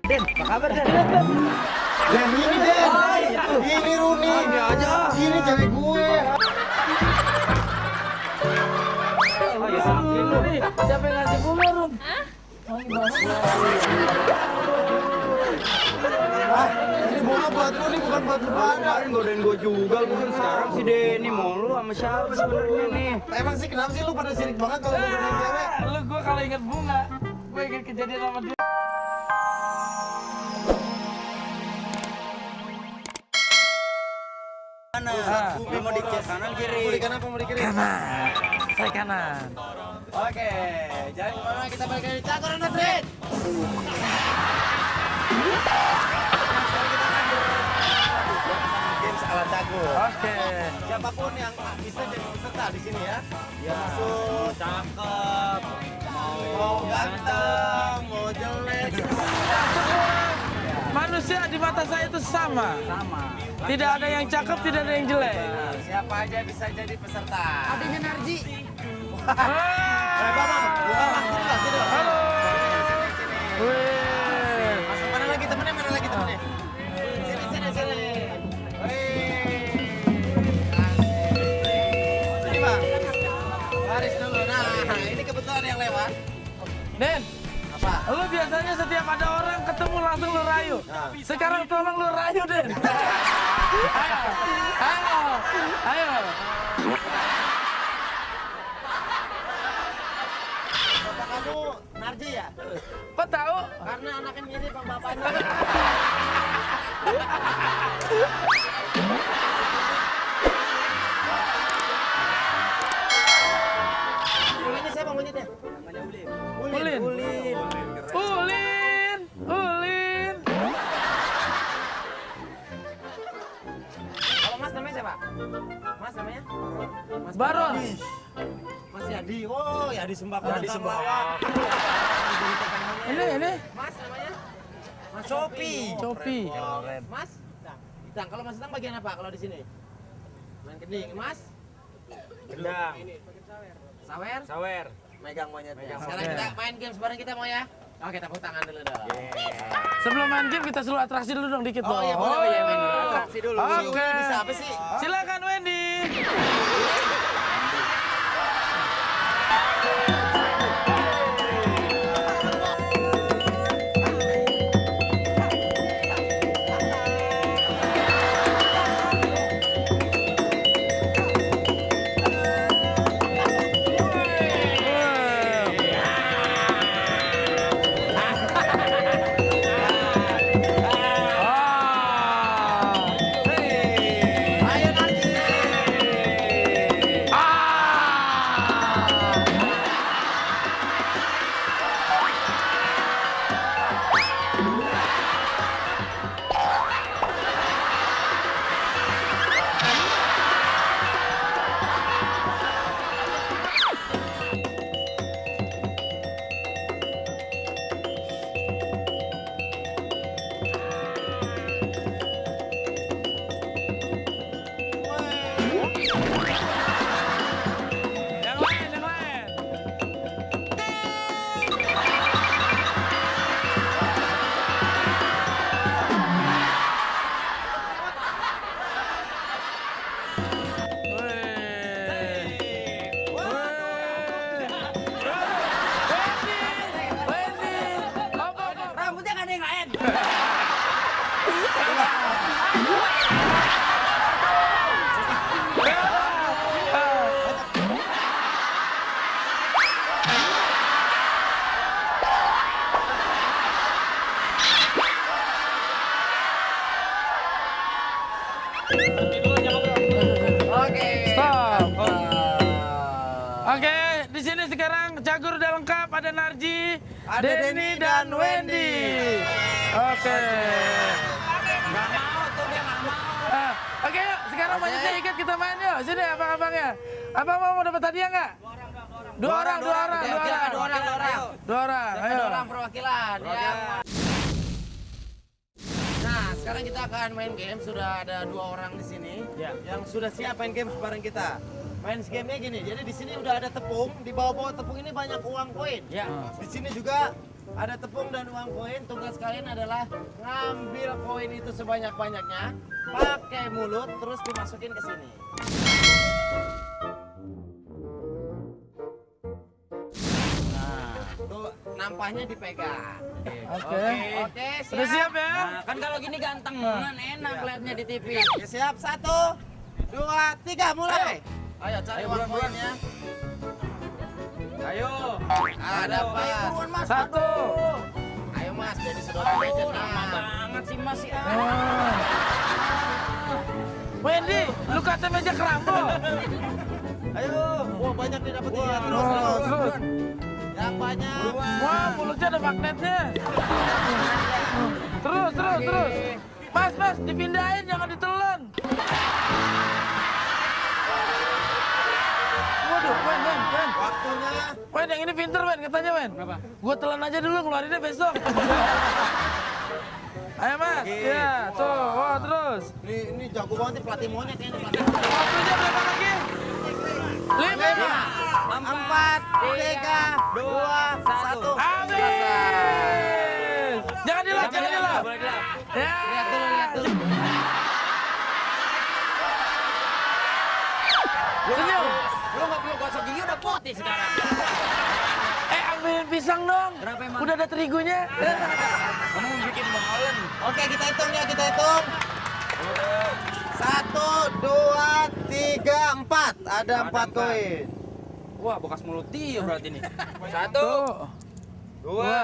Den, apa kabar Den? Den, ini Den. Ini Runi. Ini aja. Ini cewek gue. Oh ya, nih. Siapa yang ngasih bunga, Rum? Ini bunga buat lu nih, bukan buat lebaran. Kemarin godain gue juga, bukan sekarang si Denny mau lu sama siapa sebenarnya nih? Emang sih kenapa sih lu pada sirik banget kalau gue godain cewek? Lu gue kalau inget bunga, gue inget kejadian sama dia. Mana? Lu mau di kanan kiri? Mau di kanan apa mau di kiri? Kanan, saya kanan. Oke, jalan kemana kita balik lagi Catur and Street. Games ala catur. Oke. Siapapun yang bisa jadi peserta di sini ya. Ya, Masuk. cakep. Mau ganteng, mau jelek. Manusia di mata saya itu sama. Sama. Tidak ada yang cakep, tidak ada yang jelek. Siapa aja bisa jadi peserta. Adanya Narji. Halo. Wih. Masuk mana lagi temennya? Mana lagi temennya? Sini. Wih. Sini bang. Baris dulu. Nah, ini kebetulan yang lewat. Den, Apa? lu biasanya setiap ada orang ketemu langsung lu rayu. Sekarang tolong lu rayu, Den. Ayo. Bapak kamu Narji ya? Kok tahu? Karena anaknya mirip sama bapaknya. Ini siapa monyetnya? Namanya Ulin. Ulin. Kalau Mas namanya siapa? Mas namanya? Mas Baron. Mas Yadi. Oh, Yadi Sembako. Yadi Sembako. Ini. Mas namanya? Mas Copi. Copi. Mas? Itang. Kalau Mas Itang bagian apa kalau di sini? Main kending. Mas? Gendang. Sawer? Sawer. Megang monyetnya. Megang Sekarang monyet. kita main games bareng kita mau ya? Oke, tepuk tangan dulu dong. Sebelum main game kita suruh atraksi dulu dong dikit Oh dong. iya, boleh main dulu. Atraksi dulu. Oke. Si Uli bisa apa sih? Silakan Wendy. Ayo Narji. Yang lain. Rambutnya kan yang lain. Oke. Stop. Oke, di sini sekarang cagur udah lengkap, ada Narji, Ada Denny dan Wendy. Oke. Oke, yuk. Sekarang banyaknya ikut kita main yuk. Sini abang-abangnya. Abang mau dapat hadiah nggak? Dua orang. Dua orang. Ayo. Dua orang perwakilan ya. Nah, sekarang kita akan main game. Sudah ada 2 orang di sini yang sudah siap main game bareng kita. Main gamenya gini, jadi di sini udah ada tepung, di bawah-bawah tepung ini banyak uang koin. Ya. Di sini juga ada tepung dan uang koin. Tugas kalian adalah ngambil koin itu sebanyak-banyaknya, pakai mulut, terus dimasukin ke sini. Nah, tuh nampaknya dipegang. Oke. Oke, siap. Udah siap ya? Nah, kan kalau gini gantengan enak liatnya di TV. Oke, siap. 1, 2, 3, mulai. Ayo cari Ayo, uang buruan, koinnya. Ayo. Ada pas. Mas. 1. Ayo mas, jadi sedotan aja. Lama banget sih Mas ya. Wendy, lu kata meja kerambol. Ayo. Wah banyak didapetin ya. Terus, Wah, terus. terus. Yang banyak. Wah, mulutnya ada magnetnya. Terus, terus, terus. Mas, dipindahin, jangan ditelan. Waduh, Wen. Waktunya. Wen, yang ini pinter, Wen, katanya, Wen. Kenapa? Gua telan aja dulu, ngeluarinnya besok. Ayo, Mas. Ya, tuh. Wah, terus. Ini jago banget nih pelatih monyet ini. Waktunya berapa lagi? 5. 4, 3, 2, 1. Habis. Jangan dilap, jangan dilap. Boleh dilap. Ya. Lihat dulu. Senyum. Lu nggak perlu gosok gigi udah putih sekarang. Ambilin pisang dong. Kenapa emang? Udah ada terigunya. Kamu bikin molen. Oke, kita hitung ya, kita hitung. 1, 2, 3, 4. Ada 4 koin. Wah, bekas mulut dia berarti nih. 1, Tuh. 2,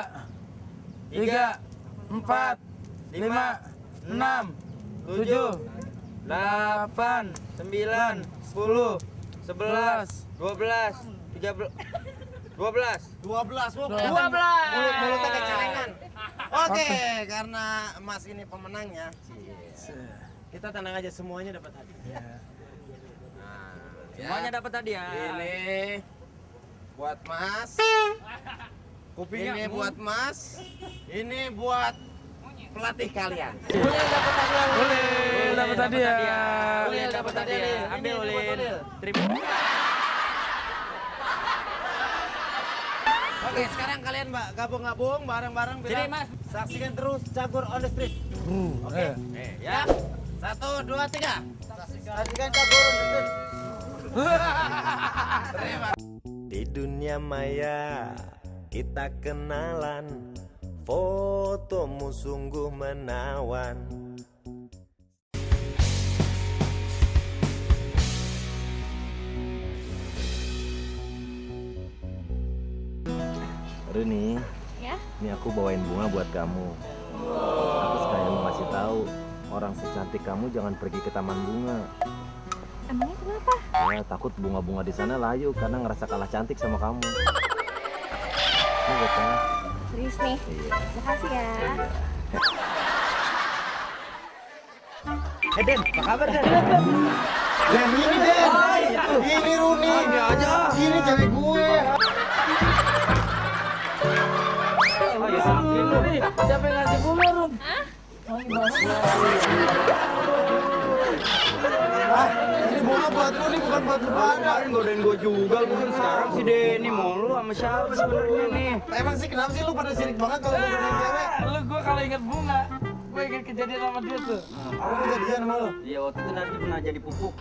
3, 4, 5, 6, 7, 8, 9, 10, 11, 12, 13, 12. 12. Wah, 12. Mulutnya kayak celengan. Oke, karena Mas ini pemenangnya. Kita tenang aja, semuanya dapat hadiah. Nah, Semuanya dapat hadiah. Ini buat Mas. Kupingnya Ini buat Mas. Ini buat pelatih kalian. Boleh dapat hadiah. Ulil dapat hadiah. Ambil Ulil. Terima. Oke, sekarang kalian gabung-gabung bareng-bareng Jadi, bilang, Mas. saksikan terus Cagur on the Street. Oke. Ya. 1, 2, 3. Saksikan Cagur on the Street. Terima. Di dunia maya kita kenalan, fotomu sungguh menawan. Rini, Ya, ini aku bawain bunga buat kamu. Aku sekalian mau ngasih tahu, orang secantik kamu jangan pergi ke taman bunga. emangnya kenapa? Ya, takut bunga-bunga di sana layu karena ngerasa kalah cantik sama kamu. Ini buat kamu. Serius nih. Iya. Makasih ya. Den, apa kabar Den? Dan ini Den. Ini Runi. Ini aja. Ini cewek gue. Siapa yang ngasih bunga, Rum? Ini bunga buat lu nih, bukan buat lu pada. Kemarin godain gue juga, bukan sekarang si Denny mulu sama siapa sebenarnya nih? Emang sih kenapa sih lu pada sirik banget kalau gue godain cewek? Gue kalau inget bunga, gue inget kejadian sama dia tuh. Aku kejadian sama lu. Iya, waktu itu nanti pernah jadi pupuk.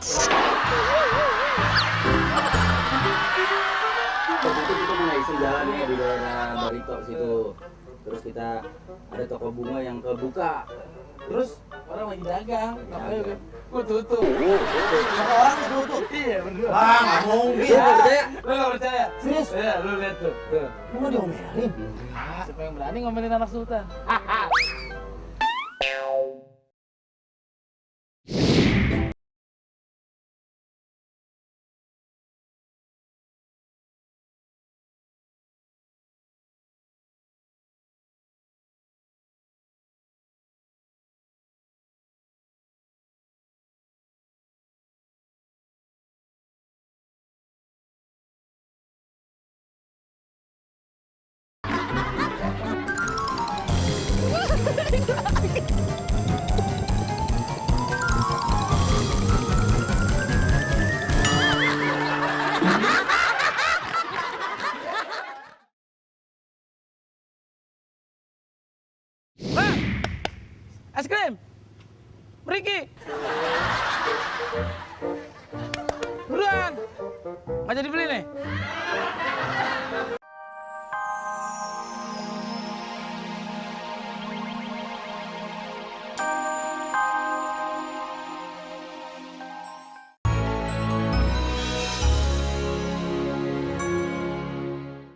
Waktu itu kita pernah iseng jalan ya di daerah Barito situ. Terus kita ada toko bunga yang kebuka. Terus orang lagi dagang, makanya gue tutup. Sama orang tutup. Iya bener. Ah, nggak mungkin. Iya. Lu percaya? Lu gak percaya? Serius? Iya, lu lihat tuh. Lu mau diomelin? Siapa yang berani ngomelin anak sultan? Es krim. Riki. Buruan. Nggak jadi beli nih.